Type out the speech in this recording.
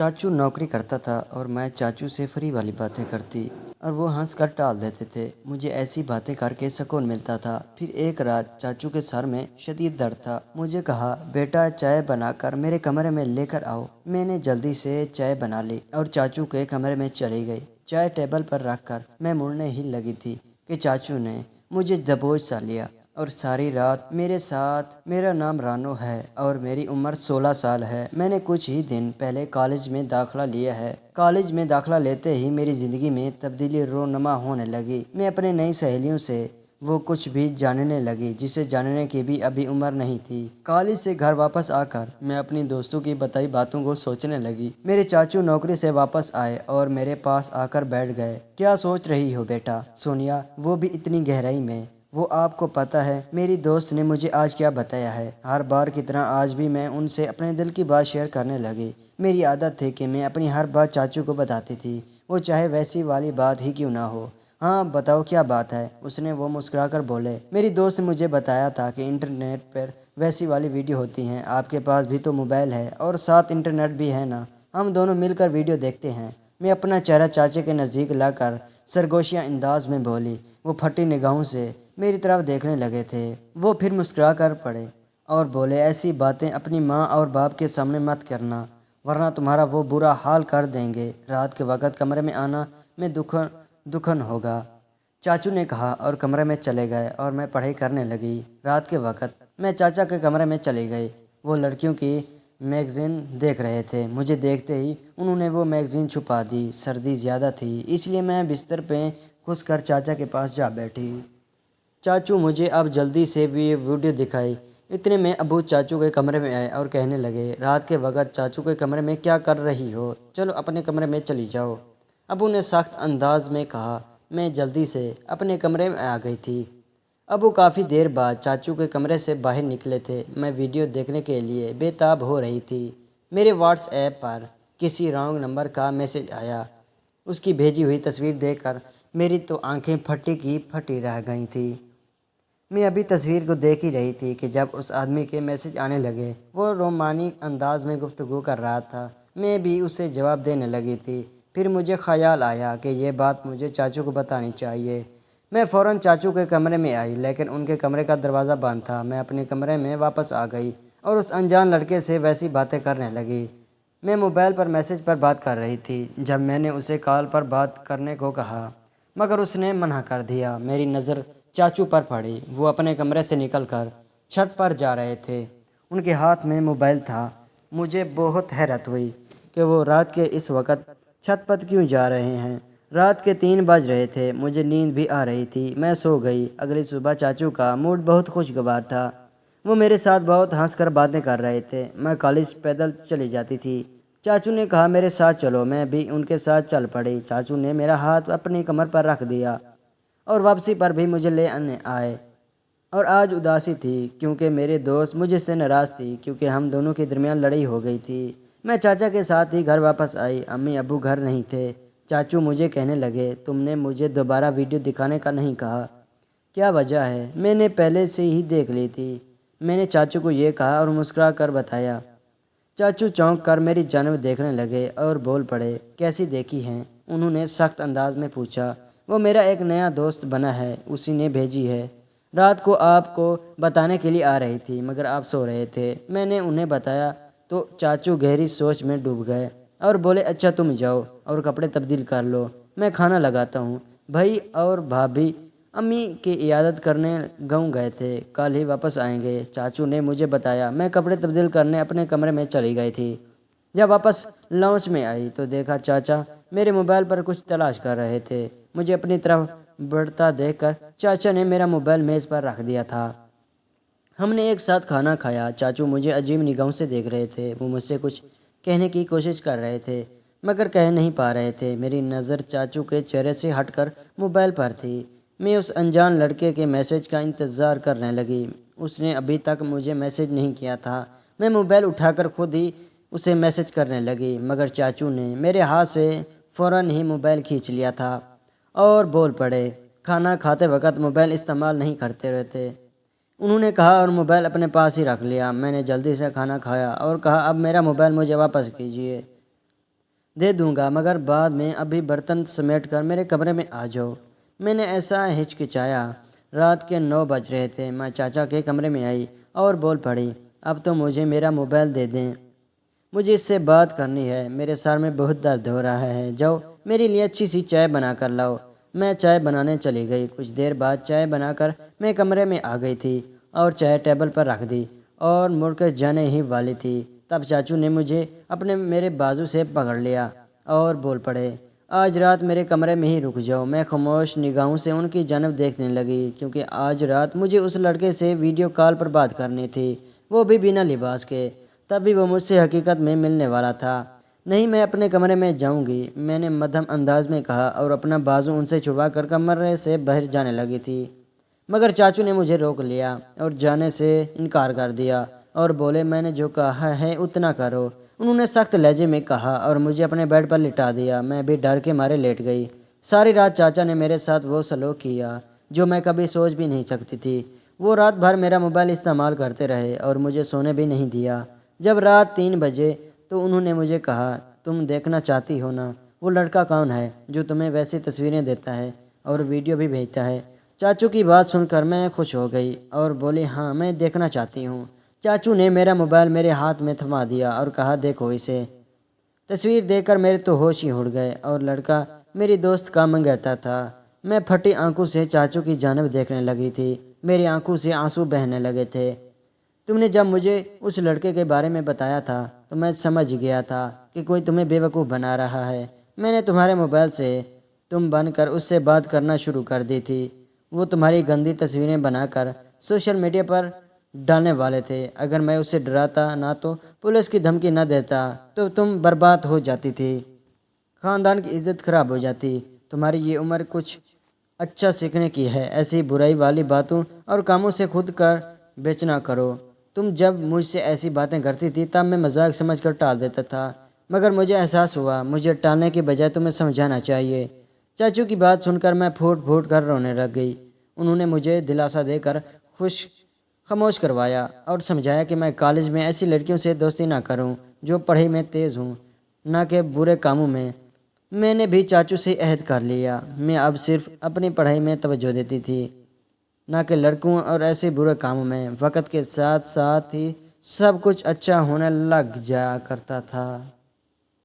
चाचू नौकरी करता था और मैं चाचू से फ्री वाली बातें करती और वो हंस कर टाल देते थे। मुझे ऐसी बातें करके सुकून मिलता था। फिर एक रात चाचू के सर में शदीद दर्द था। मुझे कहा, बेटा चाय बनाकर मेरे कमरे में लेकर आओ। मैंने जल्दी से चाय बना ली और चाचू के कमरे में चली गई। चाय टेबल पर रख कर मैं मुड़ने ही लगी थी कि चाचू ने मुझे दबोच सा लिया और सारी रात मेरे साथ। मेरा नाम रानो है और मेरी उम्र 16 साल है। मैंने कुछ ही दिन पहले कॉलेज में दाखिला लिया है। कॉलेज में दाखिला लेते ही मेरी ज़िंदगी में तब्दीली रोनुमा होने लगी। मैं अपने नई सहेलियों से वो कुछ भी जानने लगी जिसे जानने की भी अभी उम्र नहीं थी। कॉलेज से घर वापस आकर मैं अपनी दोस्तों की बताई बातों को सोचने लगी। मेरे चाचू नौकरी से वापस आए और मेरे पास आकर बैठ गए। क्या सोच रही हो बेटा? सोनिया, वो भी इतनी गहराई में। वो आपको पता है मेरी दोस्त ने मुझे आज क्या बताया है? हर बार की तरह आज भी मैं उनसे अपने दिल की बात शेयर करने लगी। मेरी आदत थी कि मैं अपनी हर बात चाचू को बताती थी, वो चाहे वैसी वाली बात ही क्यों ना हो। हाँ बताओ क्या बात है? उसने वो मुस्कुराकर बोले। मेरी दोस्त ने मुझे बताया था कि इंटरनेट पर वैसी वाली वीडियो होती हैं। आपके पास भी तो मोबाइल है और साथ इंटरनेट भी है ना? हम दोनों मिलकर वीडियो देखते हैं। मैं अपना चेहरा चाचे के नज़दीक लाकर सरगोशिया अंदाज में बोली। वो फटी निगाहों से मेरी तरफ देखने लगे थे। वो फिर मुस्कुरा कर पड़े और बोले, ऐसी बातें अपनी माँ और बाप के सामने मत करना वरना तुम्हारा वो बुरा हाल कर देंगे। रात के वक्त कमरे में आना में दुखन होगा। चाचू ने कहा और कमरे में चले गए और मैं पढ़ाई करने लगी। रात के वक्त मैं चाचा के कमरे में चली गई। वो लड़कियों की मैगज़ीन देख रहे थे। मुझे देखते ही उन्होंने वो मैगज़ीन छुपा दी। सर्दी ज़्यादा थी इसलिए मैं बिस्तर पे घुस कर चाचा के पास जा बैठी। चाचू मुझे अब जल्दी से भी वीडियो दिखाई। इतने में अबू चाचू के कमरे में आए और कहने लगे, रात के वक्त चाचू के कमरे में क्या कर रही हो? चलो अपने कमरे में चली जाओ। अबू ने सख्त अंदाज में कहा। मैं जल्दी से अपने कमरे में आ गई थी। अबू काफ़ी देर बाद चाचू के कमरे से बाहर निकले थे। मैं वीडियो देखने के लिए बेताब हो रही थी। मेरे व्हाट्सएप पर किसी रॉन्ग नंबर का मैसेज आया। उसकी भेजी हुई तस्वीर देखकर मेरी तो आंखें फटी की फटी रह गई थी। मैं अभी तस्वीर को देख ही रही थी कि जब उस आदमी के मैसेज आने लगे। वो रोमानिक अंदाज में गुफ्तगू कर रहा था। मैं भी उसे जवाब देने लगी थी। फिर मुझे ख्याल आया कि यह बात मुझे चाचू को बतानी चाहिए। मैं फ़ौरन चाचू के कमरे में आई लेकिन उनके कमरे का दरवाज़ा बंद था। मैं अपने कमरे में वापस आ गई और उस अनजान लड़के से वैसी बातें करने लगी। मैं मोबाइल पर मैसेज पर बात कर रही थी जब मैंने उसे कॉल पर बात करने को कहा मगर उसने मना कर दिया। मेरी नज़र चाचू पर पड़ी। वो अपने कमरे से निकलकर छत पर जा रहे थे। उनके हाथ में मोबाइल था। मुझे बहुत हैरत हुई कि वो रात के इस वक्त छत पर क्यों जा रहे हैं। रात के 3 बज रहे थे। मुझे नींद भी आ रही थी। मैं सो गई। अगली सुबह चाचू का मूड बहुत खुशगवार था। वो मेरे साथ बहुत हंसकर बातें कर रहे थे। मैं कॉलेज पैदल चली जाती थी। चाचू ने कहा, मेरे साथ चलो। मैं भी उनके साथ चल पड़ी। चाचू ने मेरा हाथ अपनी कमर पर रख दिया और वापसी पर भी मुझे ले आने आए। और आज उदासी थी क्योंकि मेरे दोस्त मुझसे नाराज़ थी क्योंकि हम दोनों के दरमियान लड़ाई हो गई थी। मैं चाचा के साथ ही घर वापस आई। अम्मी अबू घर नहीं थे। चाचू मुझे कहने लगे, तुमने मुझे दोबारा वीडियो दिखाने का नहीं कहा, क्या वजह है? मैंने पहले से ही देख ली थी। मैंने चाचू को ये कहा और मुस्कुरा कर बताया। चाचू चौंक कर मेरी जानब देखने लगे और बोल पड़े, कैसी देखी हैं? उन्होंने सख्त अंदाज में पूछा। वो मेरा एक नया दोस्त बना है, उसी ने भेजी है। रात को आपको बताने के लिए आ रही थी मगर आप सो रहे थे। मैंने उन्हें बताया तो चाचू गहरी सोच में डूब गए और बोले, अच्छा तुम जाओ और कपड़े तब्दील कर लो, मैं खाना लगाता हूँ। भाई और भाभी अम्मी की इयादत करने गाँव गए थे, कल ही वापस आएंगे। चाचू ने मुझे बताया। मैं कपड़े तब्दील करने अपने कमरे में चली गई थी। जब वापस लॉन्च में आई तो देखा चाचा मेरे मोबाइल पर कुछ तलाश कर रहे थे। मुझे अपनी तरफ बढ़ता देखकर चाचा ने मेरा मोबाइल मेज़ पर रख दिया था। हमने एक साथ खाना खाया। चाचू मुझे अजीब निगाहों से देख रहे थे। वो मुझसे कुछ कहने की कोशिश कर रहे थे मगर कह नहीं पा रहे थे। मेरी नज़र चाचू के चेहरे से हटकर मोबाइल पर थी। मैं उस अनजान लड़के के मैसेज का इंतज़ार करने लगी। उसने अभी तक मुझे मैसेज नहीं किया था। मैं मोबाइल उठाकर खुद ही उसे मैसेज करने लगी मगर चाचू ने मेरे हाथ से फ़ौरन ही मोबाइल खींच लिया था और बोल पड़े, खाना खाते वक्त मोबाइल इस्तेमाल नहीं करते रहते, उन्होंने कहा और मोबाइल अपने पास ही रख लिया। मैंने जल्दी से खाना खाया और कहा, अब मेरा मोबाइल मुझे वापस कीजिए। دے دوں گا، مگر بعد میں ابھی برتن سمیٹ کر میرے کمرے میں آ جاؤ۔ میں نے ایسا ہچکچایا۔ رات کے 9 بج رہے تھے۔ میں چاچا کے کمرے میں آئی اور بول پڑی، اب تو مجھے میرا موبائل دے دیں، مجھے اس سے بات کرنی ہے، میرے سر میں بہت درد ہو رہا ہے، جاؤ میرے لیے اچھی سی چائے بنا کر لاؤ۔ میں چائے بنانے چلی گئی۔ کچھ دیر بعد چائے بنا کر میں کمرے میں آ گئی تھی اور چائے ٹیبل پر رکھ دی اور مڑ کر جانے ہی والی تھی، تب چاچو نے مجھے میرے بازو سے پکڑ لیا اور بول پڑے، آج رات میرے کمرے میں ہی رک جاؤ۔ میں خاموش نگاہوں سے ان کی جانب دیکھنے لگی، کیونکہ آج رات مجھے اس لڑکے سے ویڈیو کال پر بات کرنی تھی، وہ بھی بنا لباس کے۔ تب بھی وہ مجھ سے حقیقت میں ملنے والا تھا۔ نہیں، میں اپنے کمرے میں جاؤں گی، میں نے مدھم انداز میں کہا اور اپنا بازو ان سے چھپا کر کمرے سے باہر جانے لگی تھی، مگر چاچو نے مجھے روک لیا اور جانے سے انکار کر دیا اور بولے، میں نے جو کہا ہے اتنا کرو۔ انہوں نے سخت لہجے میں کہا اور مجھے اپنے بیڈ پر لٹا دیا۔ میں بھی ڈر کے مارے لیٹ گئی۔ ساری رات چاچا نے میرے ساتھ وہ سلوک کیا جو میں کبھی سوچ بھی نہیں سکتی تھی۔ وہ رات بھر میرا موبائل استعمال کرتے رہے اور مجھے سونے بھی نہیں دیا۔ جب رات 3 بجے تو انہوں نے مجھے کہا، تم دیکھنا چاہتی ہو نا، وہ لڑکا کون ہے جو تمہیں ویسی تصویریں دیتا ہے اور ویڈیو بھی بھیجتا ہے؟ چاچو کی بات سن کر میں خوش ہو گئی اور بولی، ہاں میں دیکھنا چاہتی ہوں۔ چاچو نے میرا موبائل میرے ہاتھ میں تھما دیا اور کہا، دیکھو اسے۔ تصویر دیکھ کر میرے تو ہوش ہی اڑ گئے اور لڑکا میری دوست کا منگیتر تھا۔ میں پھٹی آنکھوں سے چاچو کی جانب دیکھنے لگی تھی، میری آنکھوں سے آنسو بہنے لگے تھے۔ تم نے جب مجھے اس لڑکے کے بارے میں بتایا تھا تو میں سمجھ گیا تھا کہ کوئی تمہیں بے وقوف بنا رہا ہے۔ میں نے تمہارے موبائل سے تم بن کر اس سے بات کرنا شروع کر دی تھی۔ وہ تمہاری گندی تصویریں بنا کر سوشل میڈیا پر ڈالنے والے تھے۔ اگر میں اسے ڈراتا نہ تو پولیس کی دھمکی نہ دیتا تو تم برباد ہو جاتی تھی، خاندان کی عزت خراب ہو جاتی۔ تمہاری یہ عمر کچھ اچھا سیکھنے کی ہے، ایسی برائی والی باتوں اور کاموں سے خود کر بیچنا کرو۔ تم جب مجھ سے ایسی باتیں کرتی تھی تب میں مذاق سمجھ کر ٹال دیتا تھا، مگر مجھے احساس ہوا مجھے ٹالنے کی بجائے تمہیں سمجھانا چاہیے۔ چاچو کی بات سن کر میں پھوٹ پھوٹ کر رونے لگ گئی۔ انہوں نے مجھے دلاسا دے کر خاموش کروایا اور سمجھایا کہ میں کالج میں ایسی لڑکیوں سے دوستی نہ کروں جو پڑھائی میں تیز ہوں، نہ کہ برے کاموں میں۔ میں نے بھی چاچو سے عہد کر لیا، میں اب صرف اپنی پڑھائی میں توجہ دیتی تھی، نہ کہ لڑکوں اور ایسے برے کاموں میں۔ وقت کے ساتھ ساتھ ہی سب کچھ اچھا ہونے لگ جایا کرتا تھا۔